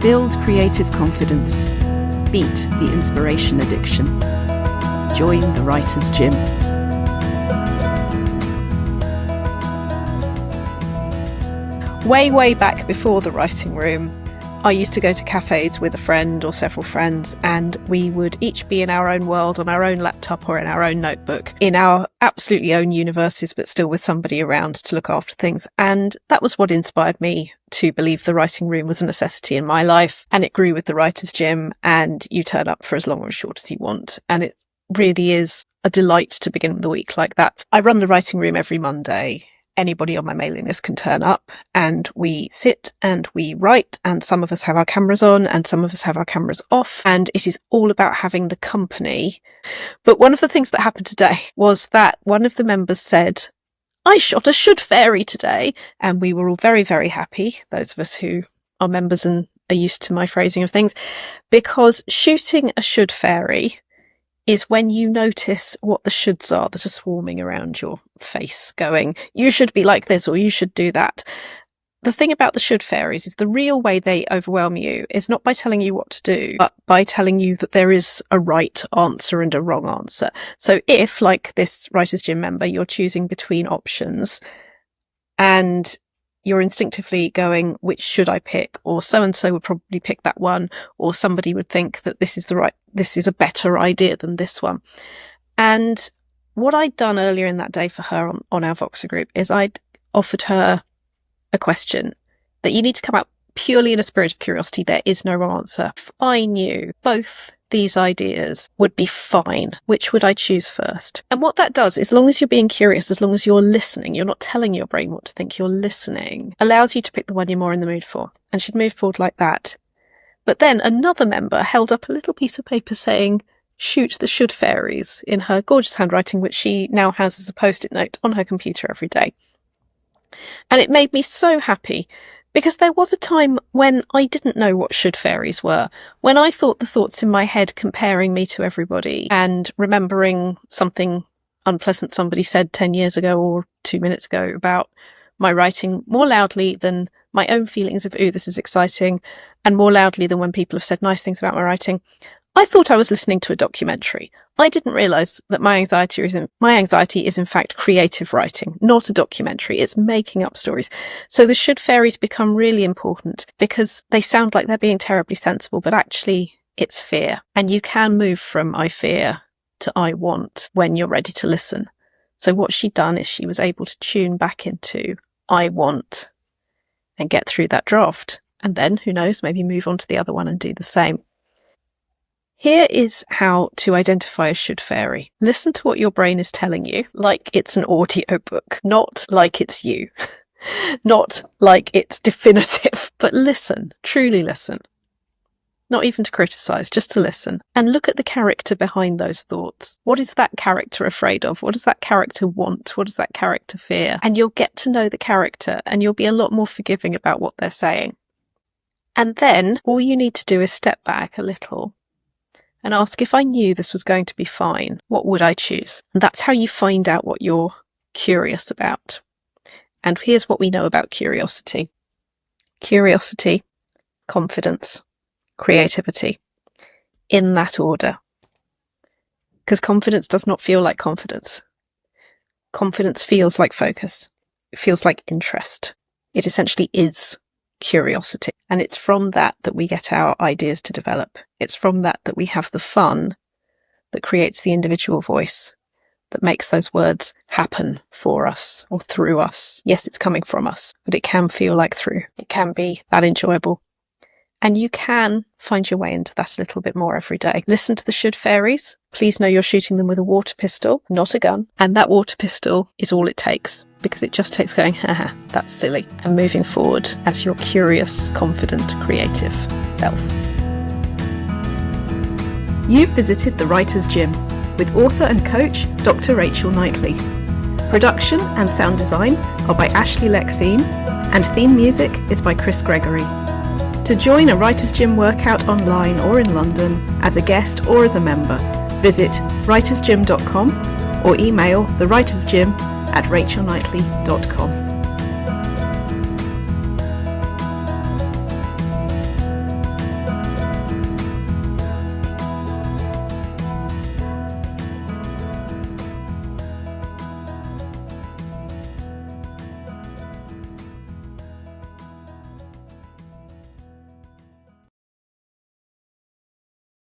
Build creative confidence. Beat the inspiration addiction. Join the Writer's Gym. Way back before the writing room, I used to go to cafes with a friend or several friends, and we would each be in our own world on our own laptop or in our own notebook, in our absolutely own universes, but still with somebody around to look after things. And that was what inspired me to believe the writing room was a necessity in my life. And it grew with the Writer's Gym, and you turn up for as long or as short as you want. And it really is a delight to begin the week like that. I run the writing room every Monday. Anybody on my mailing list can turn up, and we sit and we write, and some of us have our cameras on and some of us have our cameras off, and it is all about having the company. But one of the things that happened today was that one of the members said, "I shot a should fairy today," and we were all very, very happy, those of us who are members and are used to my phrasing of things, because shooting a should fairy is when you notice what the shoulds are that are swarming around your face, going, you should be like this or you should do that. The thing about the should fairies is the real way they overwhelm you is not by telling you what to do, but by telling you that there is a right answer and a wrong answer. So if, like this Writer's Gym member, you're choosing between options and you're instinctively going, which should I pick? Or so-and-so would probably pick that one. Or somebody would think that this is a better idea than this one. And what I'd done earlier in that day for her on our Voxer group is I'd offered her a question that you need to come out purely in a spirit of curiosity. There is no wrong answer. If I knew both these ideas would be fine, which would I choose first? And what that does, as long as you're being curious, as long as you're listening, you're not telling your brain what to think, you're listening, allows you to pick the one you're more in the mood for. And she'd move forward like that. But then another member held up a little piece of paper saying, "Shoot the should fairies," in her gorgeous handwriting, which she now has as a post-it note on her computer every day. And it made me so happy, because there was a time when I didn't know what should fairies were, when I thought the thoughts in my head comparing me to everybody and remembering something unpleasant somebody said 10 years ago or 2 minutes ago about my writing more loudly than my own feelings of, ooh, this is exciting, and more loudly than when people have said nice things about my writing. I thought I was listening to a documentary. I didn't realise that my anxiety is in fact creative writing, not a documentary. It's making up stories. So the should fairies become really important because they sound like they're being terribly sensible, but actually it's fear. And you can move from I fear to I want when you're ready to listen. So what she'd done is she was able to tune back into I want and get through that draft. And then, who knows, maybe move on to the other one and do the same. Here is how to identify a should fairy. Listen to what your brain is telling you, like it's an audiobook, not like it's you, not like it's definitive, but listen, truly listen. Not even to criticise, just to listen. And look at the character behind those thoughts. What is that character afraid of? What does that character want? What does that character fear? And you'll get to know the character and you'll be a lot more forgiving about what they're saying. And then all you need to do is step back a little and ask, if I knew this was going to be fine, what would I choose? And that's how you find out what you're curious about. And here's what we know about curiosity. Curiosity, confidence, creativity. In that order. Because confidence does not feel like confidence. Confidence feels like focus. It feels like interest. It essentially is curiosity. And it's from that we get our ideas to develop. It's from that we have the fun that creates the individual voice that makes those words happen for us or through us. Yes, it's coming from us, but it can feel like through. It can be that enjoyable. And you can find your way into that a little bit more every day. Listen to the should fairies. Please know you're shooting them with a water pistol, not a gun. And that water pistol is all it takes, because it just takes going, haha, that's silly, and moving forward as your curious, confident, creative self. You've visited the Writer's Gym with author and coach Dr. Rachel Knightley. Production and sound design are by Ashley Lexine, and theme music is by Chris Gregory. To join a Writer's Gym workout online or in London, as a guest or as a member, visit writersgym.com or email thewritersgym@rachelknightley.com.